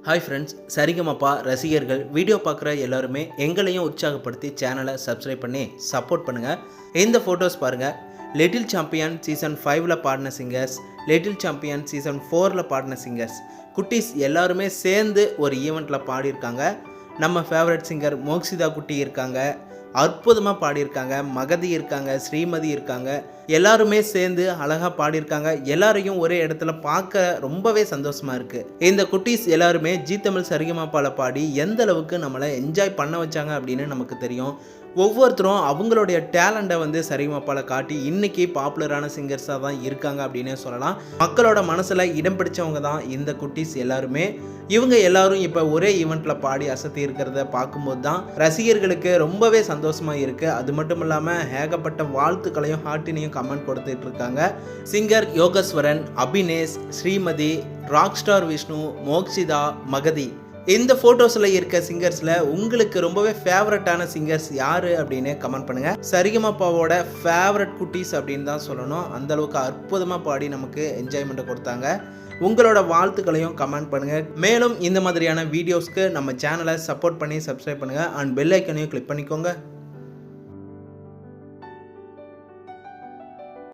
Hi friends, Sarigamapa ரசிகர்கள் video பார்க்குற எல்லாருமே எங்களையும் உற்சாகப்படுத்தி சேனலை சப்ஸ்கிரைப் பண்ணி சப்போர்ட் பண்ணுங்கள். இந்த ஃபோட்டோஸ் பாருங்கள். லிட்டில் சாம்பியன் சீசன் 5ல் பாடின சிங்கர்ஸ், லிட்டில் சாம்பியன் சீசன் 4ல் பாடின சிங்கர்ஸ், குட்டீஸ் எல்லாருமே சேர்ந்து ஒரு ஈவெண்ட்டில் பாடியிருக்காங்க. நம்ம ஃபேவரட் சிங்கர் மோக்ஷிதா குட்டி இருக்காங்க, அற்புதமாக பாடியிருக்காங்க. மகதி இருக்காங்க, ஸ்ரீமதி இருக்காங்க. எல்லாருமே சேர்ந்து அழகாக பாடியிருக்காங்க. எல்லாரையும் ஒரே இடத்துல பார்க்க ரொம்பவே சந்தோஷமாக இருக்குது. இந்த குட்டீஸ் எல்லாருமே ஜீ தமிழ் சரிகமபால பாடி எந்த அளவுக்கு நம்மளை என்ஜாய் பண்ண வச்சாங்க அப்படின்னு நமக்கு தெரியும். ஒவ்வொருத்தரும் அவங்களுடைய டேலண்ட்டை சரிகமபால காட்டி இன்றைக்கி பாப்புலரான சிங்கர்ஸாக தான் இருக்காங்க அப்படின்னே சொல்லலாம். மக்களோட மனசில் இடம் பிடிச்சவங்க தான் இந்த குட்டீஸ் எல்லாருமே. இவங்க எல்லாரும் இப்போ ஒரே ஈவெண்ட்டில் பாடி அசத்தி இருக்கிறத பார்க்கும்போது தான் ரசிகர்களுக்கு ரொம்பவே சந்தோஷமாக இருக்குது. அது மட்டும் இல்லாமல் ஏகப்பட்ட வாழ்த்துக்களையும் ஹார்ட்டினையும் கமெண்ட் கொடுத்துட்டு இருக்காங்க. Singer Yogeswaran, Abinesh, Srimathi, rock star Vishnu, Mokshitha, Magathi, இந்த ஃபோட்டோஸில் இருக்க சிங்கர்ஸில் உங்களுக்கு ரொம்பவே ஃபேவரட்டான சிங்கர்ஸ் யார் அப்படின்னு கமெண்ட் பண்ணுங்கள். சரிகமபாவோட ஃபேவரட் குட்டீஸ் அப்படின்னு தான் சொல்லணும். அந்தளவுக்கு அற்புதமாக பாடி நமக்கு என்ஜாய்மெண்ட்டை கொடுத்தாங்க. உங்களோட வாழ்த்துக்களையும் கமெண்ட் பண்ணுங்கள். மேலும் இந்த மாதிரியான வீடியோஸ்க்கு நம்ம சேனலை சப்போர்ட் பண்ணி சப்ஸ்கிரைப் பண்ணுங்கள் அண்ட் பெல் ஐக்கனையும் கிளிக் பண்ணிக்கோங்க.